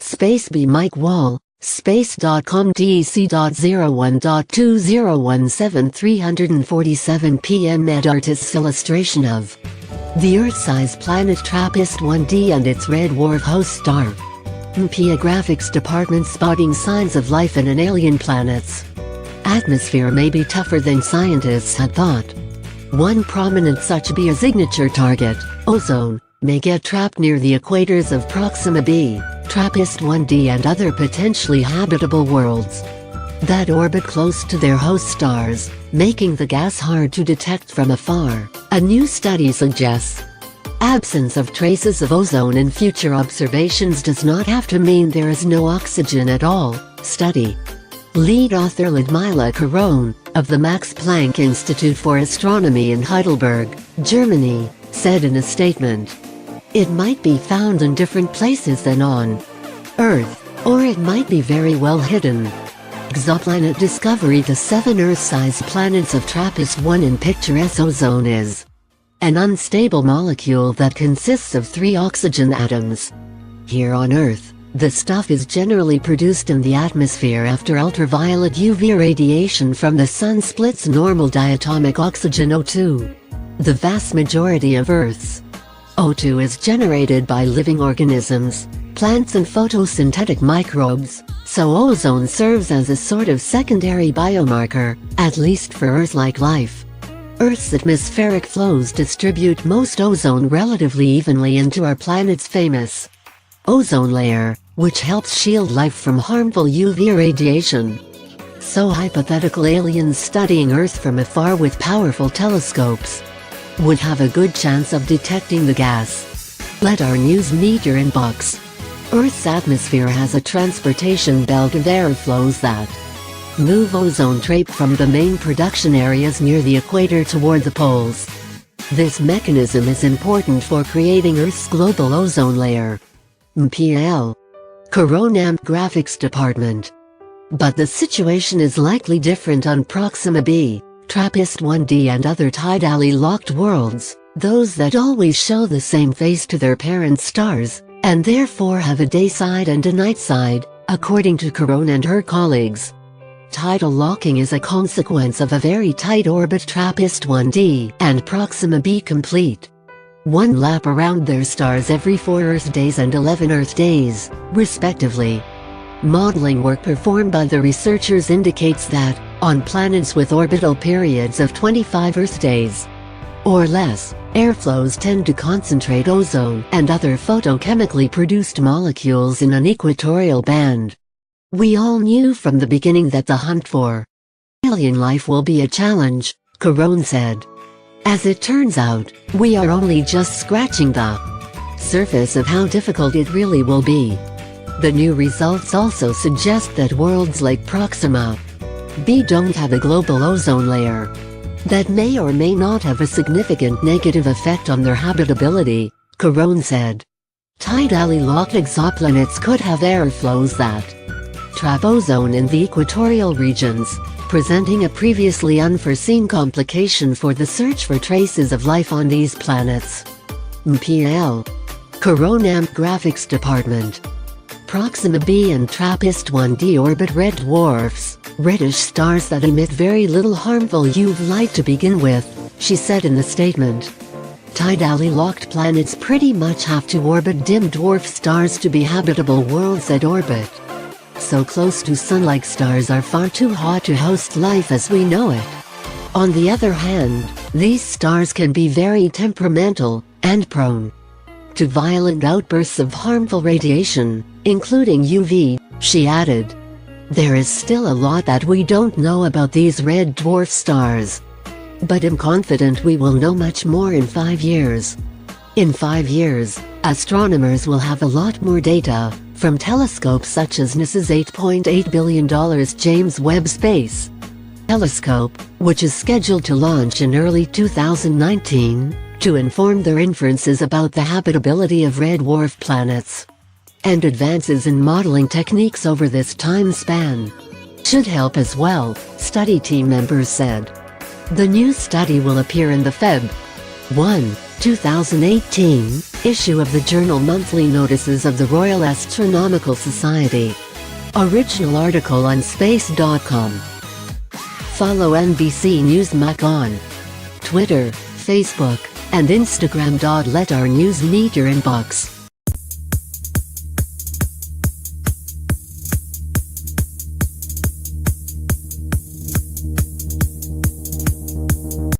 Space B Mike Wall, space.com dec.01.2017 347 p.m. Ed Artist's illustration of the Earth-sized planet TRAPPIST-1d and its red dwarf host star. MPA Graphics Department spotting signs of life in an alien planet's atmosphere may be tougher than scientists had thought. One prominent such be a signature target, ozone, may get trapped near the equators of Proxima b, TRAPPIST-1d and other potentially habitable worlds that orbit close to their host stars, making the gas hard to detect from afar, a new study suggests. Absence of traces of ozone in future observations does not have to mean there is no oxygen at all, study. Lead author Ludmila Caron, of the Max Planck Institute for Astronomy in Heidelberg, Germany, said in a statement. It might be found in different places than on Earth, or it might be very well hidden. Exoplanet discovery. The 7 Earth-sized planets of TRAPPIST-1 in picture S. Ozone is an unstable molecule that consists of 3 oxygen atoms. Here on Earth, the stuff is generally produced in the atmosphere after ultraviolet UV radiation from the Sun splits normal diatomic oxygen O2. The vast majority of Earth's O2 is generated by living organisms, plants and photosynthetic microbes, so ozone serves as a sort of secondary biomarker, at least for Earth-like life. Earth's atmospheric flows distribute most ozone relatively evenly into our planet's famous ozone layer, which helps shield life from harmful UV radiation. So hypothetical aliens studying Earth from afar with powerful telescopes would have a good chance of detecting the gas. Let our news meet your inbox. Earth's atmosphere has a transportation belt of airflows that move ozone trapped from the main production areas near the equator toward the poles. This mechanism is important for creating Earth's global ozone layer. MPL. Coronamp Graphics Department. But the situation is likely different on Proxima b, TRAPPIST-1d and other tidally locked worlds, those that always show the same face to their parent stars, and therefore have a day side and a night side, according to Caron and her colleagues. Tidal locking is a consequence of a very tight orbit TRAPPIST-1d and Proxima b complete. One lap around their stars every 4 Earth days and 11 Earth days, respectively. Modeling work performed by the researchers indicates that, on planets with orbital periods of 25 Earth days or less, airflows tend to concentrate ozone and other photochemically produced molecules in an equatorial band. We all knew from the beginning that the hunt for alien life will be a challenge, Caron said. As it turns out, we are only just scratching the surface of how difficult it really will be. The new results also suggest that worlds like Proxima b don't have a global ozone layer. That may or may not have a significant negative effect on their habitability, Caron said. Tidally locked exoplanets could have airflows that trap ozone in the equatorial regions, presenting a previously unforeseen complication for the search for traces of life on these planets. MPL. Coronamp Graphics Department. Proxima b and TRAPPIST-1d orbit red dwarfs, reddish stars that emit very little harmful UV light to begin with, she said in the statement. Tidally locked planets pretty much have to orbit dim dwarf stars to be habitable worlds that orbit so close to Sun-like stars are far too hot to host life as we know it. On the other hand, these stars can be very temperamental and prone to violent outbursts of harmful radiation, including UV, she added. There is still a lot that we don't know about these red dwarf stars. But I'm confident we will know much more in 5 years. In 5 years, astronomers will have a lot more data, from telescopes such as NASA's $8.8 billion James Webb Space Telescope, which is scheduled to launch in early 2019, to inform their inferences about the habitability of red dwarf planets. And advances in modeling techniques over this time span should help as well, study team members said. The new study will appear in the Feb. 1, 2018 Issue of the journal Monthly Notices of the Royal Astronomical Society. Original article on space.com. Follow NBC News Mac on Twitter, Facebook, and Instagram. Let our news meet your inbox.